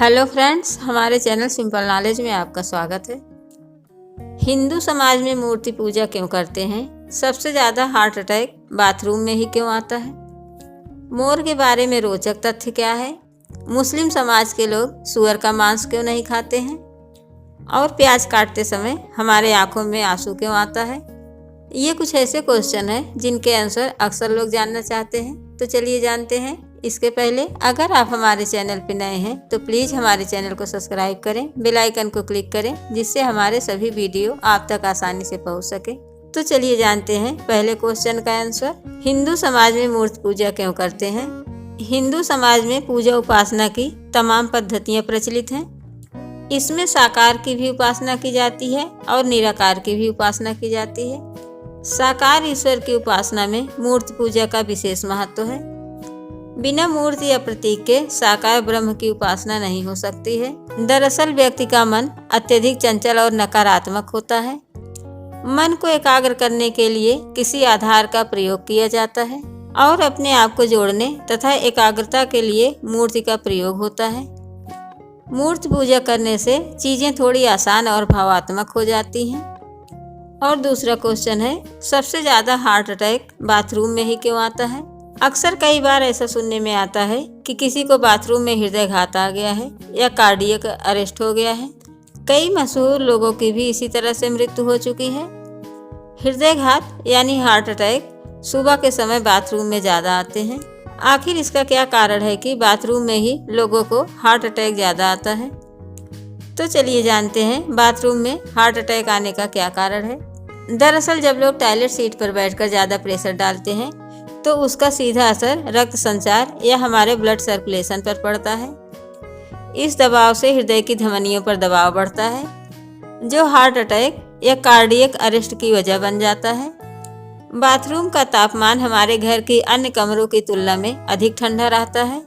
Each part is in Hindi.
हेलो फ्रेंड्स, हमारे चैनल सिंपल नॉलेज में आपका स्वागत है। हिंदू समाज में मूर्ति पूजा क्यों करते हैं? सबसे ज़्यादा हार्ट अटैक बाथरूम में ही क्यों आता है? मोर के बारे में रोचक तथ्य क्या है? मुस्लिम समाज के लोग सूअर का मांस क्यों नहीं खाते हैं? और प्याज काटते समय हमारे आंखों में आंसू क्यों आता है? ये कुछ ऐसे क्वेश्चन हैं जिनके आंसर अक्सर लोग जानना चाहते हैं। तो चलिए जानते हैं। इसके पहले अगर आप हमारे चैनल पर नए हैं तो प्लीज़ हमारे चैनल को सब्सक्राइब करें, बेल आइकन को क्लिक करें जिससे हमारे सभी वीडियो आप तक आसानी से पहुंच सके। तो चलिए जानते हैं पहले क्वेश्चन का आंसर। हिंदू समाज में मूर्ति पूजा क्यों करते हैं? हिंदू समाज में पूजा उपासना की तमाम पद्धतियाँ प्रचलित हैं। इसमें साकार की भी उपासना की जाती है और निराकार की भी उपासना की जाती है। साकार ईश्वर की उपासना में मूर्ति पूजा का विशेष महत्व है। बिना मूर्ति या प्रतीक के साकार ब्रह्म की उपासना नहीं हो सकती है। दरअसल व्यक्ति का मन अत्यधिक चंचल और नकारात्मक होता है। मन को एकाग्र करने के लिए किसी आधार का प्रयोग किया जाता है और अपने आप को जोड़ने तथा एकाग्रता के लिए मूर्ति का प्रयोग होता है। मूर्ति पूजा करने से चीजें थोड़ी आसान और भावात्मक हो जाती हैं। और दूसरा क्वेश्चन है, सबसे ज्यादा हार्ट अटैक बाथरूम में ही क्यों आता है? अक्सर कई बार ऐसा सुनने में आता है कि किसी को बाथरूम में हृदयघात आ गया है या कार्डियक अरेस्ट हो गया है। कई मशहूर लोगों की भी इसी तरह से मृत्यु हो चुकी है। हृदयघात यानी हार्ट अटैक सुबह के समय बाथरूम में ज़्यादा आते हैं। आखिर इसका क्या कारण है कि बाथरूम में ही लोगों को हार्ट अटैक ज़्यादा आता है? तो चलिए जानते हैं बाथरूम में हार्ट अटैक आने का क्या कारण है। दरअसल जब लोग टॉयलेट सीट पर बैठकर ज़्यादा प्रेशर डालते हैं तो उसका सीधा असर रक्त संचार या हमारे ब्लड सर्कुलेशन पर पड़ता है। इस दबाव से हृदय की धमनियों पर दबाव बढ़ता है जो हार्ट अटैक या कार्डियक अरेस्ट की वजह बन जाता है। बाथरूम का तापमान हमारे घर के अन्य कमरों की तुलना में अधिक ठंडा रहता है।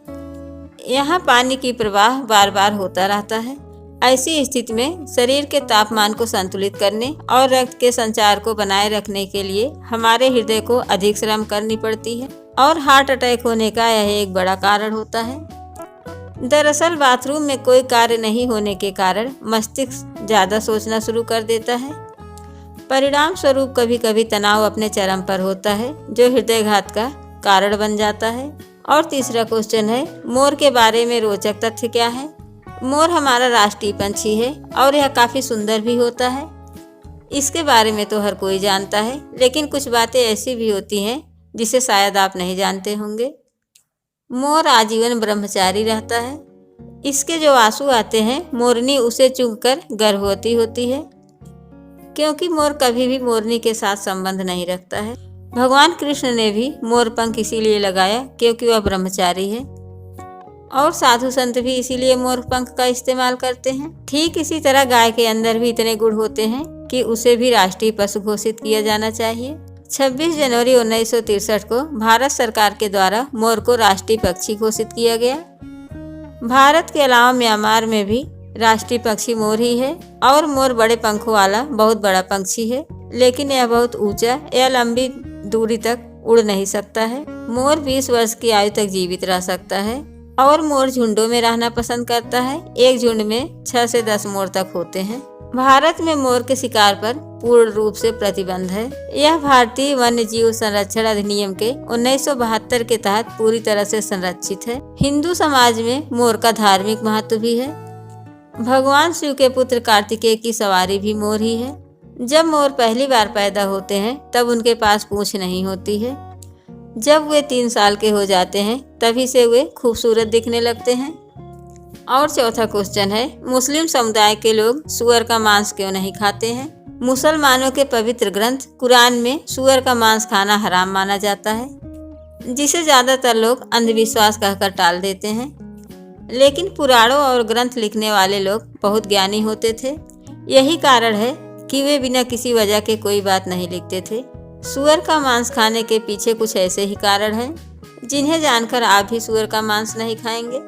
यहाँ पानी की प्रवाह बार बार होता रहता है। ऐसी स्थिति में शरीर के तापमान को संतुलित करने और रक्त के संचार को बनाए रखने के लिए हमारे हृदय को अधिक श्रम करनी पड़ती है और हार्ट अटैक होने का यह एक बड़ा कारण होता है। दरअसल बाथरूम में कोई कार्य नहीं होने के कारण मस्तिष्क ज़्यादा सोचना शुरू कर देता है। परिणाम स्वरूप कभी कभी तनाव अपने चरम पर होता है जो हृदयघात का कारण बन जाता है। और तीसरा क्वेश्चन है, मोर के बारे में रोचक तथ्य क्या है? मोर हमारा राष्ट्रीय पंछी है और यह काफ़ी सुंदर भी होता है। इसके बारे में तो हर कोई जानता है, लेकिन कुछ बातें ऐसी भी होती हैं जिसे शायद आप नहीं जानते होंगे। मोर आजीवन ब्रह्मचारी रहता है। इसके जो आंसू आते हैं मोरनी उसे चूमकर गर्भवती होती है, क्योंकि मोर कभी भी मोरनी के साथ संबंध नहीं रखता है। भगवान कृष्ण ने भी मोर पंख इसीलिए लगाया क्योंकि वह ब्रह्मचारी है और साधु संत भी इसीलिए मोर पंख का इस्तेमाल करते हैं। ठीक इसी तरह गाय के अंदर भी इतने गुण होते हैं कि उसे भी राष्ट्रीय पशु घोषित किया जाना चाहिए। 26 जनवरी 1963 को भारत सरकार के द्वारा मोर को राष्ट्रीय पक्षी घोषित किया गया। भारत के अलावा म्यांमार में भी राष्ट्रीय पक्षी मोर ही है और मोर बड़े पंखों वाला बहुत बड़ा पंछी है, लेकिन यह बहुत ऊंचा या लंबी दूरी तक उड़ नहीं सकता है। मोर 20 वर्ष की आयु तक जीवित रह सकता है और मोर झुंडों में रहना पसंद करता है। एक झुंड में 6 से 10 मोर तक होते हैं। भारत में मोर के शिकार पर पूर्ण रूप से प्रतिबंध है। यह भारतीय वन्य जीव संरक्षण अधिनियम के 1972 के तहत पूरी तरह से संरक्षित है। हिंदू समाज में मोर का धार्मिक महत्व भी है। भगवान शिव के पुत्र कार्तिकेय की सवारी भी मोर ही है। जब मोर पहली बार पैदा होते हैं तब उनके पास पूंछ नहीं होती है। जब वे 3 साल के हो जाते हैं तभी से वे खूबसूरत दिखने लगते हैं। और चौथा क्वेश्चन है, मुस्लिम समुदाय के लोग सूअर का मांस क्यों नहीं खाते हैं? मुसलमानों के पवित्र ग्रंथ कुरान में सूअर का मांस खाना हराम माना जाता है, जिसे ज़्यादातर लोग अंधविश्वास कहकर टाल देते हैं। लेकिन पुराणों और ग्रंथ लिखने वाले लोग बहुत ज्ञानी होते थे। यही कारण है कि वे बिना किसी वजह के कोई बात नहीं लिखते थे। सूअर का मांस खाने के पीछे कुछ ऐसे ही कारण हैं जिन्हें जानकर आप भी सूअर का मांस नहीं खाएंगे।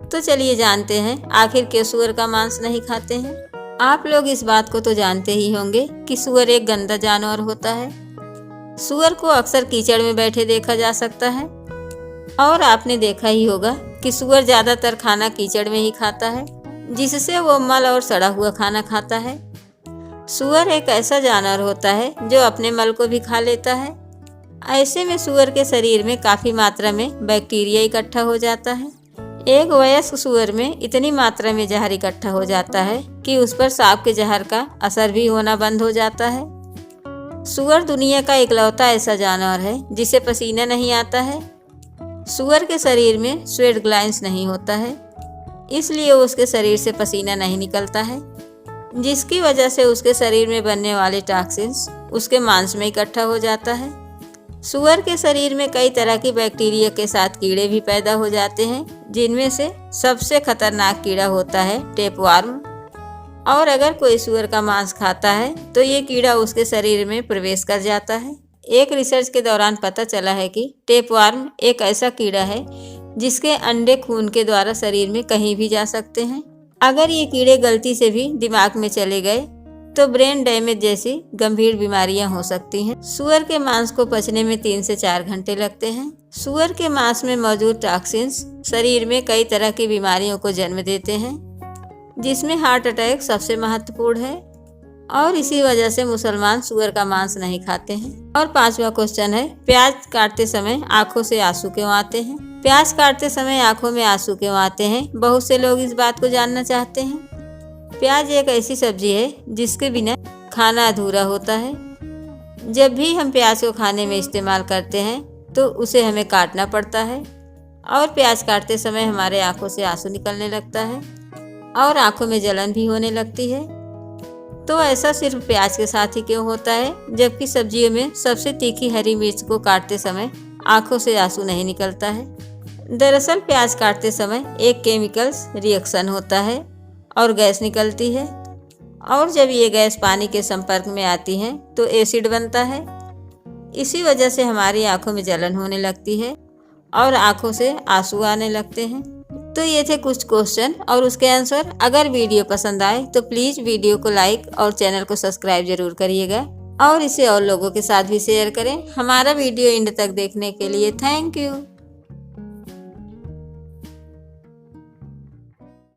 तो चलिए जानते हैं आखिर क्यों सूअर का मांस नहीं खाते हैं। आप लोग इस बात को तो जानते ही होंगे कि सूअर एक गंदा जानवर होता है। सूअर को अक्सर कीचड़ में बैठे देखा जा सकता है और आपने देखा ही होगा कि सूअर ज़्यादातर खाना कीचड़ में ही खाता है, जिससे वो मल और सड़ा हुआ खाना खाता है। सूअर एक ऐसा जानवर होता है जो अपने मल को भी खा लेता है। ऐसे में सूअर के शरीर में काफ़ी मात्रा में बैक्टीरिया इकट्ठा हो जाता है। एक वयस्क सूअर में इतनी मात्रा में जहर इकट्ठा हो जाता है कि उस पर सांप के जहर का असर भी होना बंद हो जाता है। सूअर दुनिया का इकलौता ऐसा जानवर है जिसे पसीना नहीं आता है। सूअर के शरीर में स्वेट ग्लैंड्स नहीं होता है, इसलिए उसके शरीर से पसीना नहीं निकलता है, जिसकी वजह से उसके शरीर में बनने वाले टॉक्सिन्स उसके मांस में इकट्ठा हो जाता है। सूअर के शरीर में कई तरह की बैक्टीरिया के साथ कीड़े भी पैदा हो जाते हैं, जिनमें से सबसे खतरनाक कीड़ा होता है टेपवार्म। और अगर कोई सूअर का मांस खाता है तो ये कीड़ा उसके शरीर में प्रवेश कर जाता है। एक रिसर्च के दौरान पता चला है कि टेपवार्म एक ऐसा कीड़ा है जिसके अंडे खून के द्वारा शरीर में कहीं भी जा सकते हैं। अगर ये कीड़े गलती से भी दिमाग में चले गए तो ब्रेन डैमेज जैसी गंभीर बीमारियां हो सकती हैं। सूअर के मांस को पचने में 3 से 4 घंटे लगते हैं। सूअर के मांस में मौजूद टॉक्सिन्स शरीर में कई तरह की बीमारियों को जन्म देते हैं, जिसमें हार्ट अटैक सबसे महत्वपूर्ण है, और इसी वजह से मुसलमान सूअर का मांस नहीं खाते हैं। और 5वां क्वेश्चन है, प्याज काटते समय आंखों से आंसू क्यों आते हैं? प्याज काटते समय आंखों में आंसू क्यों आते हैं? बहुत से लोग इस बात को जानना चाहते हैं। प्याज एक ऐसी सब्जी है जिसके बिना खाना अधूरा होता है। जब भी हम प्याज को खाने में इस्तेमाल करते हैं तो उसे हमें काटना पड़ता है, और प्याज काटते समय हमारे आंखों से आंसू निकलने लगता है और आंखों में जलन भी होने लगती है। तो ऐसा सिर्फ प्याज के साथ ही क्यों होता है, जबकि सब्जियों में सबसे तीखी हरी मिर्च को काटते समय आंखों से आंसू नहीं निकलता है? दरअसल प्याज काटते समय एक केमिकल्स रिएक्शन होता है और गैस निकलती है, और जब ये गैस पानी के संपर्क में आती है तो एसिड बनता है। इसी वजह से हमारी आंखों में जलन होने लगती है और आंखों से आंसू आने लगते हैं। तो ये थे कुछ क्वेश्चन और उसके आंसर। अगर वीडियो पसंद आए तो प्लीज़ वीडियो को लाइक और चैनल को सब्सक्राइब जरूर करिएगा, और इसे और लोगों के साथ भी शेयर करें। हमारा वीडियो एंड तक देखने के लिए थैंक यू।